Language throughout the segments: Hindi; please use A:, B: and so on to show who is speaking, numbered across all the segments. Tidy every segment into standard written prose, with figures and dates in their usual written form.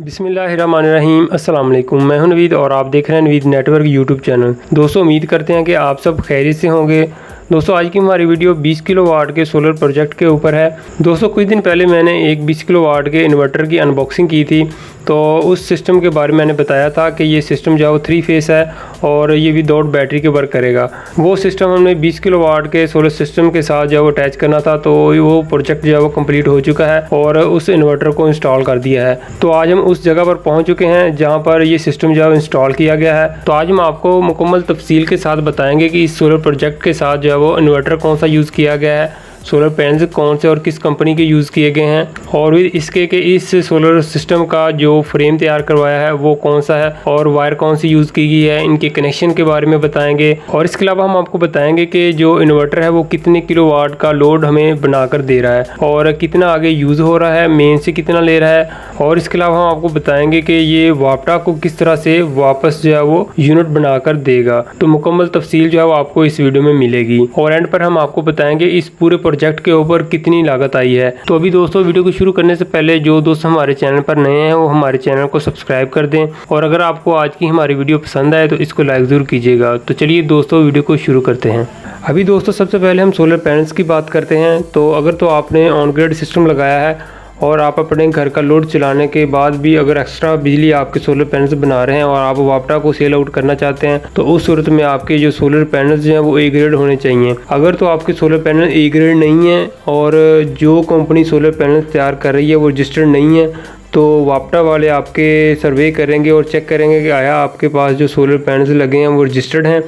A: बिस्मिल्लाहिर्रहमानिर्रहीम अस्सलाम वालेकुम। मैं हूं नवीद और आप देख रहे हैं नवीद नेटवर्क यूट्यूब चैनल। दोस्तों उम्मीद करते हैं कि आप सब खैरियत से होंगे। दोस्तों आज की हमारी वीडियो 20 किलोवाट के सोलर प्रोजेक्ट के ऊपर है। दोस्तों कुछ दिन पहले मैंने एक 20 किलोवाट के इन्वर्टर की अनबॉक्सिंग की थी, तो उस सिस्टम के बारे में मैंने बताया था कि ये सिस्टम जो है वो 3 फेस है और ये विदाउट बैटरी के वर्क करेगा। वो सिस्टम हमने 20 किलोवाट के सोलर सिस्टम के साथ जो है वो अटैच करना था, तो वो प्रोजेक्ट जो है वो कंप्लीट हो चुका है और उस इन्वर्टर को इंस्टॉल कर दिया है। तो आज हम उस जगह पर पहुंच चुके हैं जहां पर ये सिस्टम जो है इंस्टॉल किया गया है। तो आज हम आपको मुकम्मल तफसील के साथ बताएंगे कि इस सोलर प्रोजेक्ट के साथ जो है वो इन्वर्टर कौन सा यूज़ किया गया है, सोलर पैनल्स कौन से और किस कंपनी के यूज़ किए गए हैं, और भी इसके कि इस सोलर सिस्टम का जो फ्रेम तैयार करवाया है वो कौन सा है और वायर कौन सी यूज़ की गई है, इनके कनेक्शन के बारे में बताएंगे। और इसके अलावा हम आपको बताएंगे कि जो इन्वर्टर है वो कितने किलोवाट का लोड हमें बनाकर दे रहा है और कितना आगे यूज़ हो रहा है, मेन से कितना ले रहा है। और इसके अलावा हम आपको बताएंगे कि ये वापटा को किस तरह से वापस जो है वो यूनिट बनाकर देगा। तो मुकम्मल तफसील जो है वो आपको इस वीडियो में मिलेगी और एंड पर हम आपको बताएंगे इस पूरे प्रोजेक्ट के ऊपर कितनी लागत आई है। तो अभी दोस्तों वीडियो को शुरू करने से पहले जो दोस्त हमारे चैनल पर नए हैं वो हमारे चैनल को सब्सक्राइब कर दें और अगर आपको आज की हमारी वीडियो पसंद आए तो इसको लाइक ज़रूर कीजिएगा। तो चलिए दोस्तों वीडियो को शुरू करते हैं। अभी दोस्तों सबसे पहले हम सोलर पैनल्स की बात करते हैं। तो अगर तो आपने ऑन ग्रिड सिस्टम लगाया है और आप अपने घर का लोड चलाने के बाद भी अगर एक्स्ट्रा बिजली आपके सोलर पैनल्स बना रहे हैं और आप वापटा को सेल आउट करना चाहते हैं तो उस सूरत में आपके जो सोलर पैनल्स जो हैं वो ए ग्रेड होने चाहिए। अगर तो आपके सोलर पैनल ए ग्रेड नहीं है और जो कंपनी सोलर पैनल्स तैयार कर रही है वो रजिस्टर्ड नहीं है तो वापटा वाले आपके सर्वे करेंगे और चेक करेंगे कि आया आपके पास जो सोलर पैनल्स लगे हैं वो रजिस्टर्ड हैं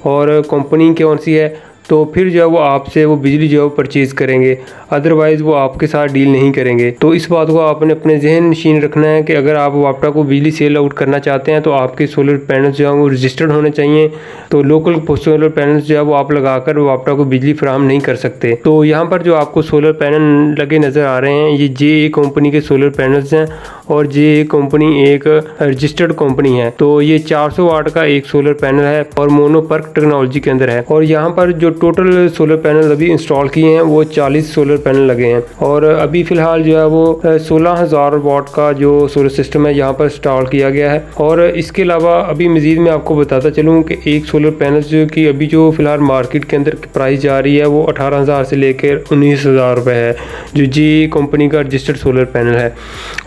A: और कंपनी कौन सी है, तो फिर जो है वो आपसे वो बिजली जो है वो परचेज़ करेंगे, अदरवाइज़ वो आपके साथ डील नहीं करेंगे। तो इस बात को आपने अपने जहन नशीन रखना है कि अगर आप वापटा को बिजली सेल आउट करना चाहते हैं तो आपके सोलर पैनल्स जो है वो रजिस्टर्ड होने चाहिए। तो लोकल सोलर पैनल्स जो है वो आप लगाकर वापटा को बिजली फराहम नहीं कर सकते। तो यहाँ पर जो आपको सोलर पैनल लगे नज़र आ रहे हैं ये जे कंपनी के सोलर पैनल्स हैं और जे कंपनी एक रजिस्टर्ड कंपनी है। तो ये 400 वाट का एक सोलर पैनल है और मोनो पर्क टेक्नोलॉजी के अंदर है। और यहाँ पर जो टोटल सोलर पैनल अभी इंस्टॉल किए हैं वो 40 सोलर पैनल लगे हैं और अभी फ़िलहाल जो है वो 16,000 वाट का जो सोलर सिस्टम है यहाँ पर इंस्टॉल किया गया है। और इसके अलावा अभी मज़ीद मैं आपको बताता चलूँ कि एक सोलर पैनल जो कि अभी जो फ़िलहाल मार्केट के अंदर प्राइस जा रही है वो 18,000 से लेकर 19,000 रुपये है, जो जी कंपनी का रजिस्टर्ड सोलर पैनल है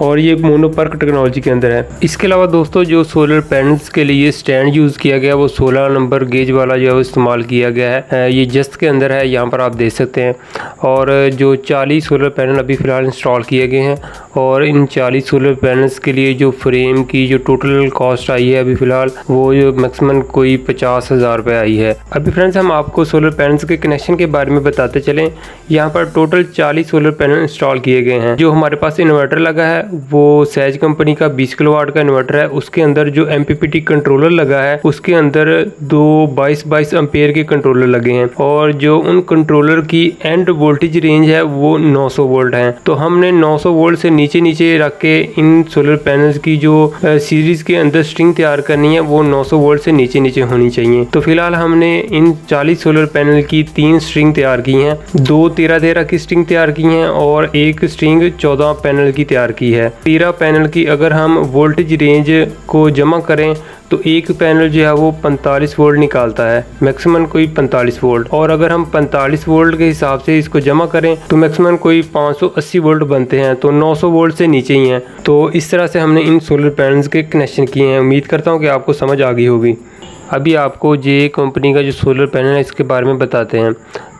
A: और ये मोनो पर्क टेक्नोलॉजी के अंदर है। इसके अलावा दोस्तों जो सोलर पैनल्स के लिए स्टैंड यूज़ किया गया वो 16 नंबर गेज वाला जो है इस्तेमाल किया गया है। ये जस्ट के अंदर है, यहाँ पर आप देख सकते हैं। और जो 40 सोलर पैनल अभी फ़िलहाल इंस्टॉल किए गए हैं और इन 40 सोलर पैनल्स के लिए जो फ्रेम की जो टोटल कॉस्ट आई है अभी फ़िलहाल वो जो मैक्सिमम कोई 50,000 रुपये आई है। अभी फ्रेंड्स हम आपको सोलर पैनल्स के कनेक्शन के बारे में बताते चलें। यहाँ पर टोटल 40 सोलर पैनल इंस्टॉल किए गए हैं। जो हमारे पास इन्वर्टर लगा है वो सहज कंपनी का 20 किलोवाट का इन्वर्टर है। उसके अंदर जो MPPT कंट्रोलर लगा है उसके अंदर 22 एम्पेयर के कंट्रोलर लगे हैं और जो उन कंट्रोलर की एंड वोल्टेज रेंज है वो 900 वोल्ट है। तो हमने 900 वोल्ट से नीचे रख के इन सोलर पैनल्स की जो सीरीज के अंदर स्ट्रिंग तैयार करनी है वो 900 वोल्ट से नीचे होनी चाहिए। तो फिलहाल हमने इन 40 सोलर पैनल की 3 स्ट्रिंग तैयार की हैं, 2 13 की स्ट्रिंग तैयार की हैं और एक स्ट्रिंग 14 पैनल की तैयार की है। 13 पैनल की अगर हम वोल्टेज रेंज को जमा करें तो एक पैनल जो है वो 45 वोल्ट निकालता है, मैक्सिमम कोई 45 वोल्ट। और अगर हम 45 वोल्ट के हिसाब से इसको जमा करें तो मैक्सिमम कोई 580 वोल्ट बनते हैं, तो 900 वोल्ट से नीचे ही हैं। तो इस तरह से हमने इन सोलर पैनल्स के कनेक्शन किए हैं। उम्मीद करता हूँ कि आपको समझ आ गई होगी। अभी आपको जे कंपनी का जो सोलर पैनल है इसके बारे में बताते हैं।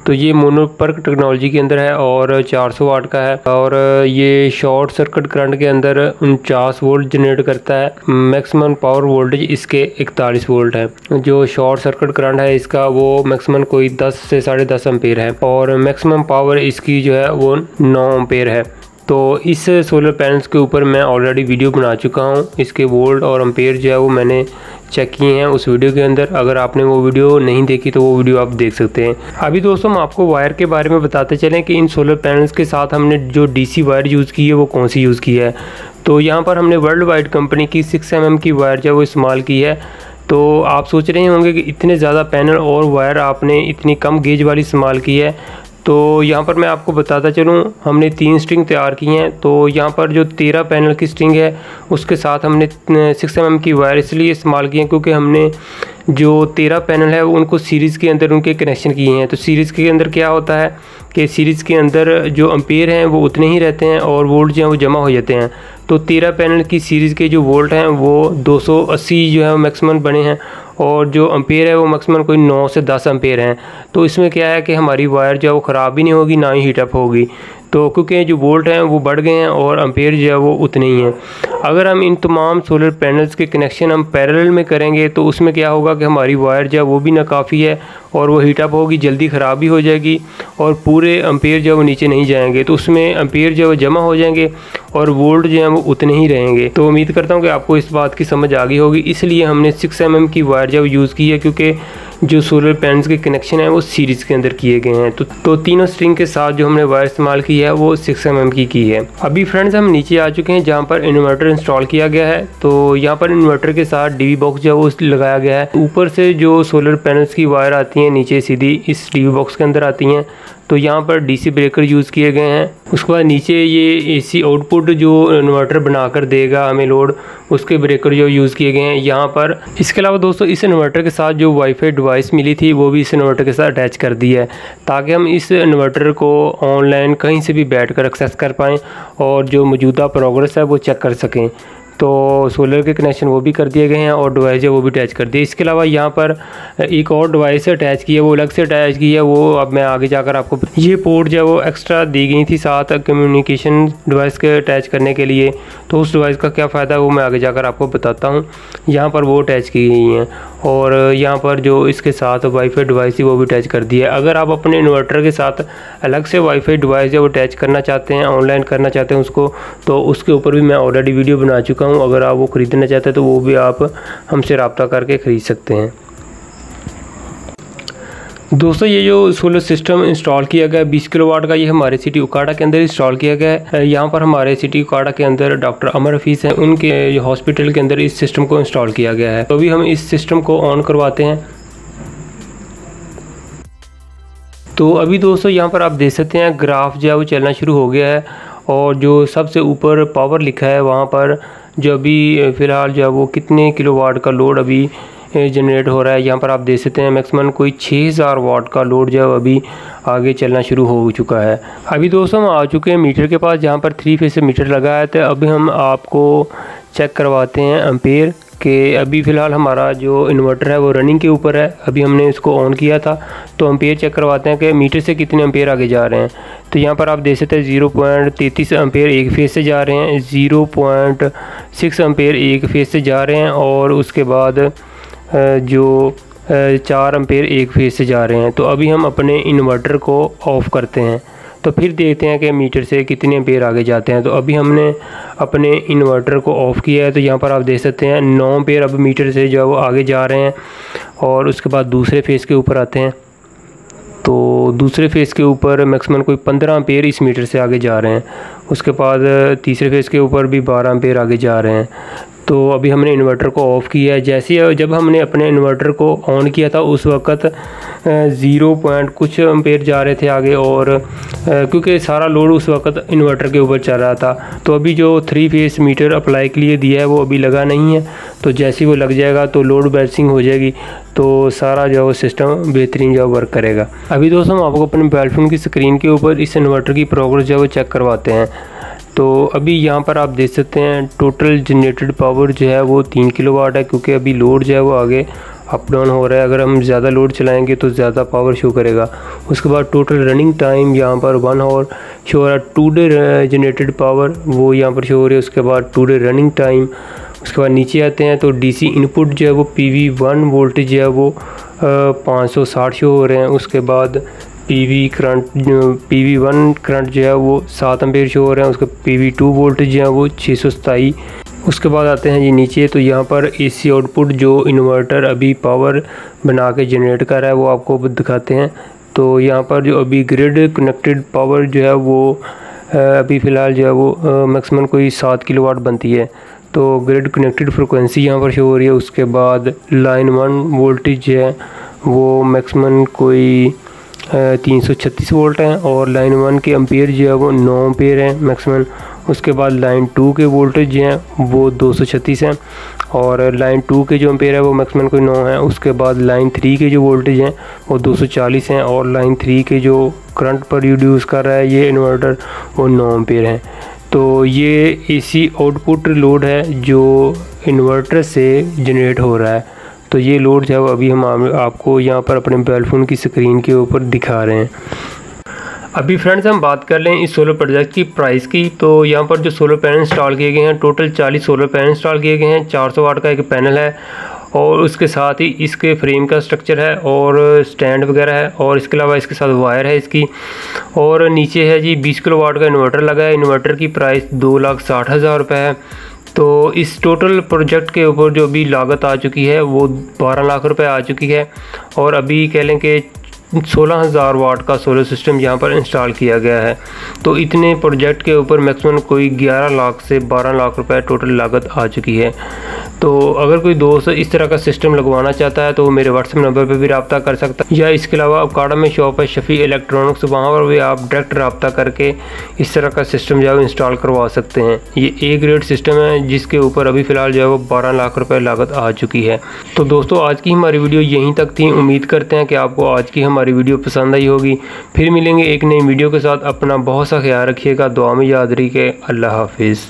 A: तो ये मोनो पर्क टेक्नोलॉजी के अंदर है और 400 वाट का है और ये शॉर्ट सर्किट करंट के अंदर 49 वोल्ट जनरेट करता है। मैक्सिमम पावर वोल्टेज इसके 41 वोल्ट है। जो शॉर्ट सर्किट करंट है इसका वो मैक्सिमम कोई 10 से 10.5 एम्पेयर है और मैक्सिमम पावर इसकी जो है वो 9 एम्पेयर है। तो इस सोलर पैनल्स के ऊपर मैं ऑलरेडी वीडियो बना चुका हूँ। इसके वोल्ट और एम्पेयर जो है वो मैंने चेक किए हैं उस वीडियो के अंदर। अगर आपने वो वीडियो नहीं देखी तो वो वीडियो आप देख सकते हैं। अभी दोस्तों हम आपको वायर के बारे में बताते चलें कि इन सोलर पैनल्स के साथ हमने जो DC वायर यूज़ की है वो कौन सी यूज़ की है। तो यहाँ पर हमने वर्ल्ड वाइड कंपनी की 6 mm की वायर जो है वो इस्तेमाल की है। तो आप सोच रहे होंगे कि इतने ज़्यादा पैनल और वायर आपने इतनी कम गेज वाली इस्तेमाल की है। तो यहाँ पर मैं आपको बताता चलूँ, हमने 3 स्ट्रिंग तैयार की हैं। तो यहाँ पर जो 13 पैनल की स्ट्रिंग है उसके साथ हमने 6 mm की वायर इसलिए इस्तेमाल की है क्योंकि हमने जो 13 पैनल है उनको सीरीज़ के अंदर उनके कनेक्शन किए हैं। तो सीरीज़ के अंदर क्या होता है कि सीरीज़ के अंदर जो एम्पेयर हैं वो उतने ही रहते हैं और वोल्ट जो हैं वो जमा हो जाते हैं। तो 13 पैनल की सीरीज़ के जो वोल्ट हैं वो 280 जो है मैक्सिमम बने हैं और जो एम्पेयर है वो मैक्सिमम कोई 9 से 10 एम्पेयर हैं। तो इसमें क्या है कि हमारी वायर जो है वो ख़राब भी नहीं होगी, ना ही हीटअप होगी। तो क्योंकि जो वोल्ट हैं वो बढ़ गए हैं और एम्पेयर जो है वो उतने ही हैं। अगर हम इन तमाम सोलर पैनल्स के कनेक्शन हम पैरेलल में करेंगे तो उसमें क्या होगा कि हमारी वायर जो है वो भी नाकाफ़ी है और वो हीटअप होगी, जल्दी ख़राब भी हो जाएगी और पूरे एम्पेयर जो है वो नीचे नहीं जाएंगे। तो उसमें एम्पेयर जो है वो जमा हो जाएंगे और वोल्ट जो है वो उतने ही रहेंगे। तो उम्मीद करता हूँ कि आपको इस बात की समझ आ गई होगी। इसलिए हमने 6 mm की वायर जो यूज़ की है क्योंकि जो सोलर पैनल्स के कनेक्शन हैं वो सीरीज़ के अंदर किए गए हैं। तो तीनों स्ट्रिंग के साथ जो हमने वायर इस्तेमाल की है वो 6 mm की है। अभी फ्रेंड्स हम नीचे आ चुके हैं जहाँ पर इन्वर्टर इंस्टॉल किया गया है। तो यहाँ पर इन्वर्टर के साथ डीवी बॉक्स जो है वो लगाया गया है। ऊपर से जो सोलर पैनल्स की वायर आती हैं नीचे सीधी इस डीवी बॉक्स के अंदर आती हैं। तो यहाँ पर डीसी ब्रेकर यूज़ किए गए हैं। उसके बाद नीचे ये एसी आउटपुट जो इन्वर्टर बनाकर देगा हमें लोड, उसके ब्रेकर जो यूज़ किए गए हैं यहाँ पर। इसके अलावा दोस्तों इस इन्वर्टर के साथ जो वाईफाई डिवाइस मिली थी वो भी इस इन्वर्टर के साथ अटैच कर दी है ताकि हम इस इन्वर्टर को ऑनलाइन कहीं से भी बैठकर एक्सेस कर पाएँ और जो मौजूदा प्रोग्रेस है वो चेक कर सकें। तो सोलर के कनेक्शन वो भी कर दिए गए हैं और डिवाइस है वो भी अटैच कर दिए। इसके अलावा यहाँ पर एक और डिवाइस अटैच की है, वो अलग से अटैच की है। वो अब मैं आगे जाकर आपको ये पोर्ट जो है वो एक्स्ट्रा दी गई थी साथ कम्युनिकेशन डिवाइस के अटैच करने के लिए। तो उस डिवाइस का क्या फ़ायदा है वो मैं आगे जाकर आपको बताता हूँ। यहाँ पर वो अटैच की गई हैं और यहाँ पर जो इसके साथ वाईफाई डिवाइस थी वो भी अटैच कर दी है। अगर आप अपने इन्वर्टर के साथ अलग से वाईफाई डिवाइस जो अटैच करना चाहते हैं, ऑनलाइन करना चाहते हैं उसको, तो उसके ऊपर भी मैं ऑलरेडी वीडियो बना चुका हूँ। अगर आप वो ख़रीदना चाहते हैं तो वो भी आप हमसे रब्ता करके ख़रीद सकते हैं। दोस्तों ये जो सोलर सिस्टम इंस्टॉल किया गया 20 किलोवाट का, ये हमारे सिटी उकाड़ा के अंदर इंस्टॉल किया गया है। यहाँ पर हमारे सिटी उकाड़ा के अंदर डॉक्टर अमर हफीज़ हैं, उनके हॉस्पिटल के अंदर इस सिस्टम को इंस्टॉल किया गया है। तो अभी हम इस सिस्टम को ऑन करवाते हैं। तो अभी दोस्तों यहाँ पर आप देख सकते हैं ग्राफ जो है वो चलना शुरू हो गया है और जो सबसे ऊपर पावर लिखा है वहाँ पर जो अभी फ़िलहाल जो है वो कितने किलोवाट का लोड अभी जनरेट हो रहा है। यहाँ पर आप देख सकते हैं मैक्सिमम कोई 6000 वाट का लोड जो है अभी आगे चलना शुरू हो चुका है। अभी दोस्तों हम आ चुके हैं मीटर के पास जहाँ पर 3 फेज से मीटर लगा है। तो अभी हम आपको चेक करवाते हैं एम्पेयर के। अभी फ़िलहाल हमारा जो इन्वर्टर है वो रनिंग के ऊपर है, अभी हमने इसको ऑन किया था। तो एम्पेयर चेक करवाते हैं कि मीटर से कितने एम्पेयर आगे जा रहे हैं। तो यहाँ पर आप देख सकते हैं 0.33 एम्पेयर एक फेज से जा रहे हैं, 0.6 एम्पेयर एक फेज से जा रहे हैं और उसके बाद जो 4 एम्पेयर एक फेज से जा रहे हैं। तो अभी हम अपने इन्वर्टर को ऑफ़ करते हैं तो फिर देखते हैं कि मीटर से कितने एम्पेयर आगे जाते हैं। तो अभी हमने अपने इन्वर्टर को ऑफ़ किया है। तो यहाँ पर आप देख सकते हैं 9 एम्पेयर अब मीटर से जो है वो आगे जा रहे हैं और उसके बाद दूसरे फेज़ के ऊपर आते हैं। तो दूसरे फेज़ के ऊपर मैक्सिमम कोई 15 एम्पेयर इस मीटर से आगे जा रहे हैं। उसके बाद तीसरे फेज़ के ऊपर भी 12 एम्पेयर आगे जा रहे हैं। तो अभी हमने इन्वर्टर को ऑफ़ किया है। जैसे जब हमने अपने इन्वर्टर को ऑन किया था उस वक़्त 0 पॉइंट कुछ एम्पेयर जा रहे थे आगे और क्योंकि सारा लोड उस वक़्त इन्वर्टर के ऊपर चल रहा था। तो अभी जो 3 फेज़ मीटर अप्लाई के लिए दिया है वो अभी लगा नहीं है। तो जैसे ही वो लग जाएगा तो लोड बैलेंसिंग हो जाएगी तो सारा जो वो सिस्टम बेहतरीन जो वर्क करेगा। अभी दोस्तों हम आपको अपने मोबाइल फ़ोन की स्क्रीन के ऊपर इस इन्वर्टर की प्रोग्रेस जो है वो चेक करवाते हैं। तो अभी यहाँ पर आप देख सकते हैं टोटल जनरेटेड पावर जो है वो 3 किलोवाट है क्योंकि अभी लोड जो है वो आगे अप डाउन हो रहा है। अगर हम ज़्यादा लोड चलाएंगे तो ज़्यादा पावर शो करेगा। उसके बाद टोटल रनिंग टाइम यहाँ पर 1 आवर शो हो रहा है। 2 डे जनरेटेड पावर वो यहाँ पर शो हो रही है। उसके बाद 2 डे रनिंग टाइम। उसके बाद नीचे आते हैं तो डीसी इनपुट जो है वो PV1 वोल्टेज जो है वो 560 शो हो रहे हैं। उसके बाद PV1 करंट जो है वो 7 एम्पेयर शो हो रहे हैं। उसके PV2 वोल्टेज जो है वो 627। उसके बाद आते हैं ये नीचे तो यहाँ पर AC आउटपुट जो इन्वर्टर अभी पावर बना के जनरेट कर रहा है वो आपको दिखाते हैं। तो यहाँ पर जो अभी ग्रिड कनेक्टेड पावर जो है वो अभी फ़िलहाल जो है वो मैक्सिमम कोई 7 किलोवाट बनती है। तो ग्रिड कनेक्टेड फ्रिक्वेंसी यहाँ पर शो हो रही है। उसके बाद लाइन 1 वोल्टेज है वो मैक्सिमम कोई 336 वोल्ट हैं और लाइन 1 के एम्पेयर जो है वो 9 एम्पेयर हैं मैक्सिमम। उसके बाद लाइन 2 के वोल्टेज जो हैं वो 236 हैं और लाइन 2 के जो एम्पेयर है वो मैक्सिमम कोई 9 है। उसके बाद लाइन 3 के जो वोल्टेज हैं वो 240 हैं और लाइन 3 के जो करंट पर यूज़ कर रहा है ये इन्वर्टर वो 9 एम्पेयर हैं। तो ये एसी आउटपुट लोड है जो इन्वर्टर से जनरेट हो रहा है। तो ये लोड जो है अभी हम आपको यहाँ पर अपने मोबाइल फ़ोन की स्क्रीन के ऊपर दिखा रहे हैं। अभी फ्रेंड्स हम बात कर लें इस सोलर प्रोजेक्ट की प्राइस की। तो यहाँ पर जो सोलर पैनल इंस्टॉल किए गए हैं, टोटल 40 सोलर पैनल इंस्टॉल किए गए हैं। 400 वाट का एक पैनल है और उसके साथ ही इसके फ्रेम का स्ट्रक्चर है और स्टैंड वगैरह है और इसके अलावा इसके साथ वायर है इसकी। और नीचे है जी 20 किलो वाट का इन्वर्टर लगा है। इन्वर्टर की प्राइस 2,60,000 रुपये है। तो इस टोटल प्रोजेक्ट के ऊपर जो अभी लागत आ चुकी है वो 12 लाख रुपए आ चुकी है और अभी कह लें कि 16,000 वाट का सोलर सिस्टम यहाँ पर इंस्टॉल किया गया है। तो इतने प्रोजेक्ट के ऊपर मैक्सिमम कोई 11 लाख से 12 लाख रुपए टोटल लागत आ चुकी है। तो अगर कोई दोस्त इस तरह का सिस्टम लगवाना चाहता है तो वो मेरे व्हाट्सएप नंबर पर भी रब्ता कर सकता है या इसके अलावा अकाड़ा में शॉप है शफ़ी इलेक्ट्रॉनिक्स, वहाँ पर भी आप डायरेक्ट रब्ता करके इस तरह का सिस्टम जो है इंस्टॉल करवा सकते हैं। ये ए ग्रेड सिस्टम है जिसके ऊपर अभी फ़िलहाल जो है वो 12 लाख रुपये लागत आ चुकी है। तो दोस्तों आज की हमारी वीडियो यहीं तक थी। उम्मीद करते हैं कि आपको आज की हमारी वीडियो पसंद आई होगी। फिर मिलेंगे एक नई वीडियो के साथ। अपना बहुत सा ख्याल रखिएगा, दुआ में याद रखिए। अल्लाह हाफिज़।